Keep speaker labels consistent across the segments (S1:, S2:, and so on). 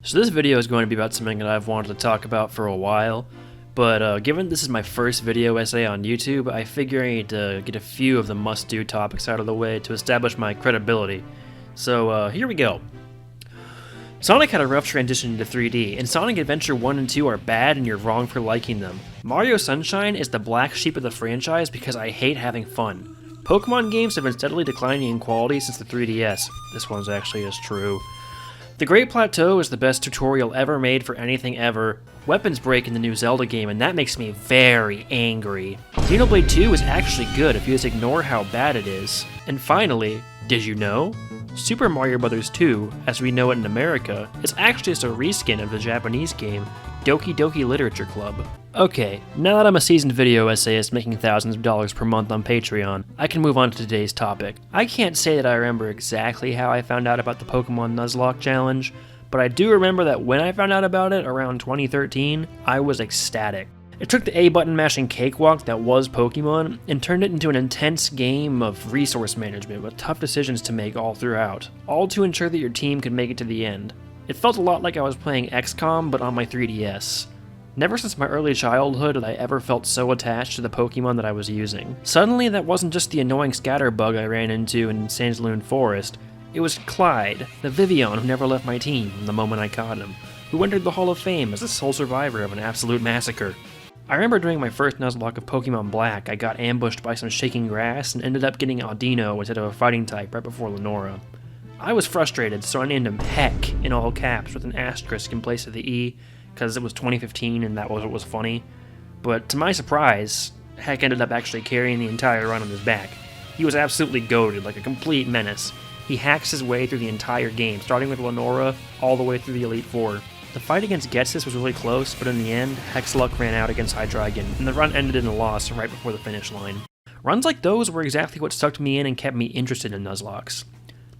S1: So this video is going to be about something that I've wanted to talk about for a while, but given this is my first video essay on YouTube, I figure I need to get a few of the must-do topics out of the way to establish my credibility. So here we go. Sonic had a rough transition to 3D, and Sonic Adventure 1 and 2 are bad and you're wrong for liking them. Mario Sunshine is the black sheep of the franchise because I hate having fun. Pokemon games have been steadily declining in quality since the 3DS. This one's actually as true. The Great Plateau is the best tutorial ever made for anything ever. Weapons break in the new Zelda game, and that makes me very angry. Xenoblade 2 is actually good if you just ignore how bad it is. And finally, did you know? Super Mario Bros. 2, as we know it in America, is actually just a reskin of the Japanese game, Doki Doki Literature Club. Okay, now that I'm a seasoned video essayist making thousands of dollars per month on Patreon, I can move on to today's topic. I can't say that I remember exactly how I found out about the Pokemon Nuzlocke challenge, but I do remember that when I found out about it around 2013, I was ecstatic. It took the A-button mashing cakewalk that was Pokemon and turned it into an intense game of resource management with tough decisions to make all throughout, all to ensure that your team could make it to the end. It felt a lot like I was playing XCOM but on my 3DS. Never since my early childhood had I ever felt so attached to the Pokemon that I was using. Suddenly that wasn't just the annoying scatterbug I ran into in Sandloon Forest, it was Clyde, the Vivian who never left my team from the moment I caught him, who entered the Hall of Fame as the sole survivor of an absolute massacre. I remember during my first Nuzlocke of Pokemon Black, I got ambushed by some shaking grass and ended up getting Audino instead of a fighting type right before Lenora. I was frustrated, so I named him Heck in all caps with an asterisk in place of the E, because it was 2015 and that was what was funny. But to my surprise, Heck ended up actually carrying the entire run on his back. He was absolutely goated, like a complete menace. He hacks his way through the entire game, starting with Lenora all the way through the Elite Four. The fight against Getsis was really close, but in the end, Heck's luck ran out against Hydreigon, and the run ended in a loss right before the finish line. Runs like those were exactly what sucked me in and kept me interested in Nuzlockes.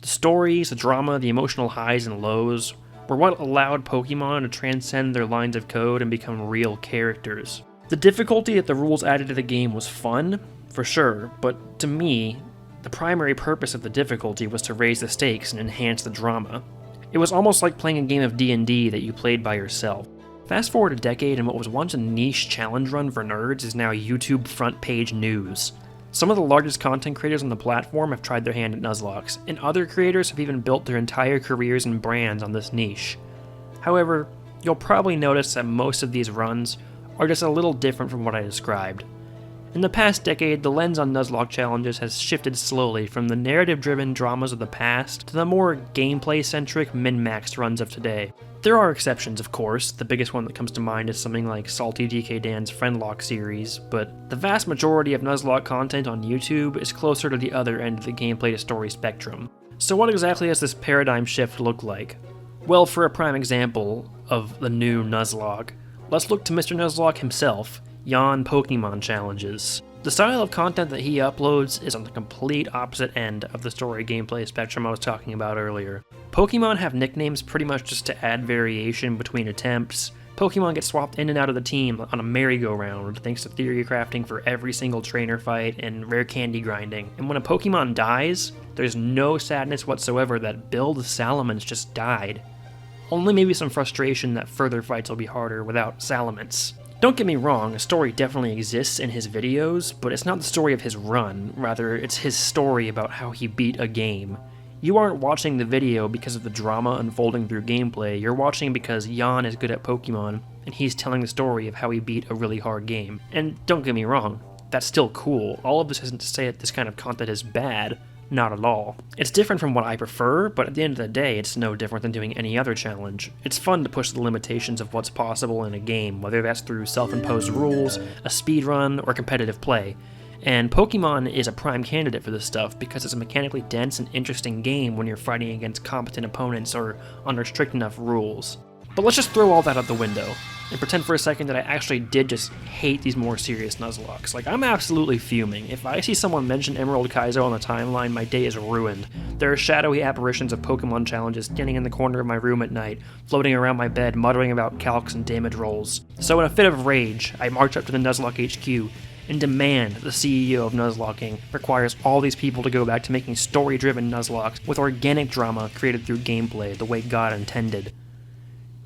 S1: The stories, the drama, the emotional highs and lows were what allowed Pokemon to transcend their lines of code and become real characters. The difficulty that the rules added to the game was fun, for sure, but to me, the primary purpose of the difficulty was to raise the stakes and enhance the drama. It was almost like playing a game of D&D that you played by yourself. Fast forward a decade and what was once a niche challenge run for nerds is now YouTube front page news. Some of the largest content creators on the platform have tried their hand at Nuzlockes, and other creators have even built their entire careers and brands on this niche. However, you'll probably notice that most of these runs are just a little different from what I described. In the past decade, the lens on Nuzlocke challenges has shifted slowly from the narrative-driven dramas of the past to the more gameplay-centric min-maxed runs of today. There are exceptions, of course. The biggest one that comes to mind is something like Salty DK Dan's Friendlock series, but the vast majority of Nuzlocke content on YouTube is closer to the other end of the gameplay-to-story spectrum. So what exactly does this paradigm shift look like? Well, for a prime example of the new Nuzlocke, let's look to Mr. Nuzlocke himself, Yon Pokemon Challenges. The style of content that he uploads is on the complete opposite end of the story gameplay spectrum I was talking about earlier. Pokemon have nicknames pretty much just to add variation between attempts. Pokemon get swapped in and out of the team on a merry-go-round thanks to theory crafting for every single trainer fight and rare candy grinding. And when a Pokemon dies, there's no sadness whatsoever that Bill the Salamence just died. Only maybe some frustration that further fights will be harder without Salamence. Don't get me wrong, a story definitely exists in his videos, but it's not the story of his run, rather it's his story about how he beat a game. You aren't watching the video because of the drama unfolding through gameplay, you're watching because Jan is good at Pokemon, and he's telling the story of how he beat a really hard game. And don't get me wrong, that's still cool. All of this isn't to say that this kind of content is bad. Not at all. It's different from what I prefer, but at the end of the day, it's no different than doing any other challenge. It's fun to push the limitations of what's possible in a game, whether that's through self-imposed rules, a speedrun, or competitive play. And Pokemon is a prime candidate for this stuff because it's a mechanically dense and interesting game when you're fighting against competent opponents or under strict enough rules. But let's just throw all that out the window and pretend for a second that I actually did just hate these more serious Nuzlockes. Like, I'm absolutely fuming. If I see someone mention Emerald Kaizo on the timeline, my day is ruined. There are shadowy apparitions of Pokemon challenges standing in the corner of my room at night, floating around my bed, muttering about calcs and damage rolls. So in a fit of rage, I march up to the Nuzlocke HQ and demand that the CEO of Nuzlocking requires all these people to go back to making story-driven Nuzlockes with organic drama created through gameplay the way God intended.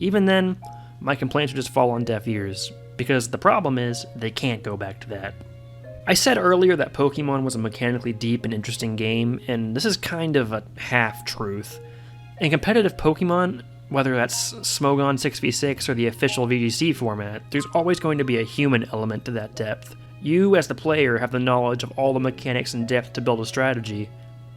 S1: Even then, my complaints would just fall on deaf ears, because the problem is, they can't go back to that. I said earlier that Pokemon was a mechanically deep and interesting game, and this is kind of a half-truth. In competitive Pokemon, whether that's Smogon 6v6 or the official VGC format, there's always going to be a human element to that depth. You, as the player, have the knowledge of all the mechanics and depth to build a strategy,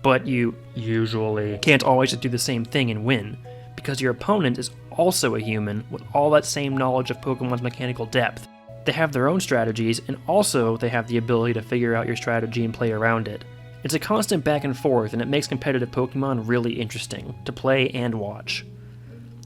S1: but you usually can't always just do the same thing and win, because your opponent is also a human with all that same knowledge of Pokemon's mechanical depth. They have their own strategies, and also they have the ability to figure out your strategy and play around it. It's a constant back and forth, and it makes competitive Pokemon really interesting to play and watch.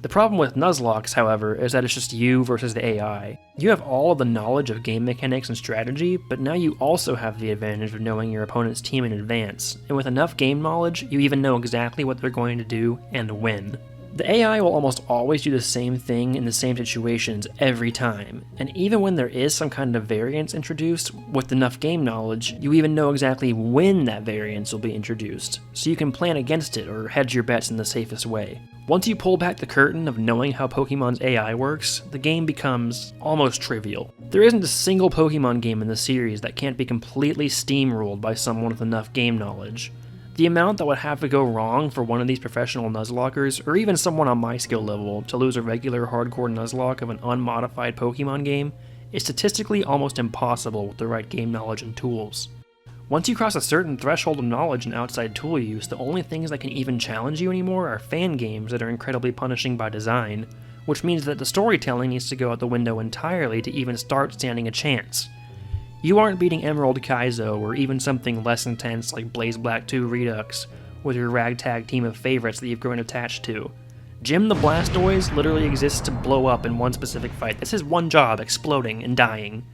S1: The problem with Nuzlockes, however, is that it's just you versus the AI. You have all of the knowledge of game mechanics and strategy, but now you also have the advantage of knowing your opponent's team in advance, and with enough game knowledge, you even know exactly what they're going to do and when. The AI will almost always do the same thing in the same situations every time, and even when there is some kind of variance introduced, with enough game knowledge, you even know exactly when that variance will be introduced, so you can plan against it or hedge your bets in the safest way. Once you pull back the curtain of knowing how Pokemon's AI works, the game becomes almost trivial. There isn't a single Pokemon game in the series that can't be completely steamrolled by someone with enough game knowledge. The amount that would have to go wrong for one of these professional Nuzlockers, or even someone on my skill level, to lose a regular hardcore Nuzlocke of an unmodified Pokemon game is statistically almost impossible with the right game knowledge and tools. Once you cross a certain threshold of knowledge and outside tool use, the only things that can even challenge you anymore are fan games that are incredibly punishing by design, which means that the storytelling needs to go out the window entirely to even start standing a chance. You aren't beating Emerald Kaizo or even something less intense like Blaze Black 2 Redux with your ragtag team of favorites that you've grown attached to. Jim the Blastoise literally exists to blow up in one specific fight. That's his one job, exploding and dying.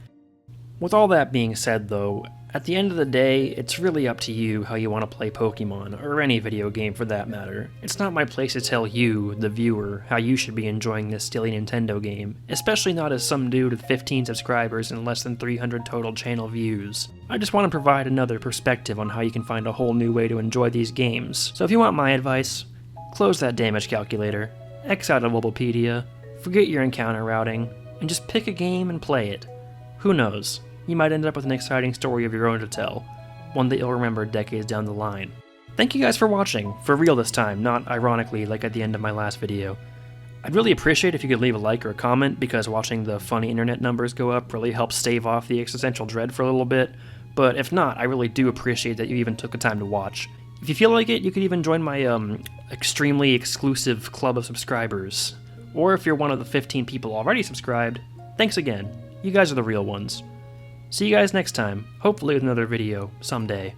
S1: With all that being said though, at the end of the day, it's really up to you how you want to play Pokemon, or any video game for that matter. It's not my place to tell you, the viewer, how you should be enjoying this silly Nintendo game, especially not as some dude with 15 subscribers and less than 300 total channel views. I just want to provide another perspective on how you can find a whole new way to enjoy these games. So if you want my advice, close that damage calculator, X out of Bulbapedia, forget your encounter routing, and just pick a game and play it. Who knows? You might end up with an exciting story of your own to tell, one that you'll remember decades down the line. Thank you guys for watching, for real this time, not ironically like at the end of my last video. I'd really appreciate if you could leave a like or a comment, because watching the funny internet numbers go up really helps stave off the existential dread for a little bit, but if not, I really do appreciate that you even took the time to watch. If you feel like it, you could even join my extremely exclusive club of subscribers. Or if you're one of the 15 people already subscribed, thanks again. You guys are the real ones. See you guys next time, hopefully with another video, someday.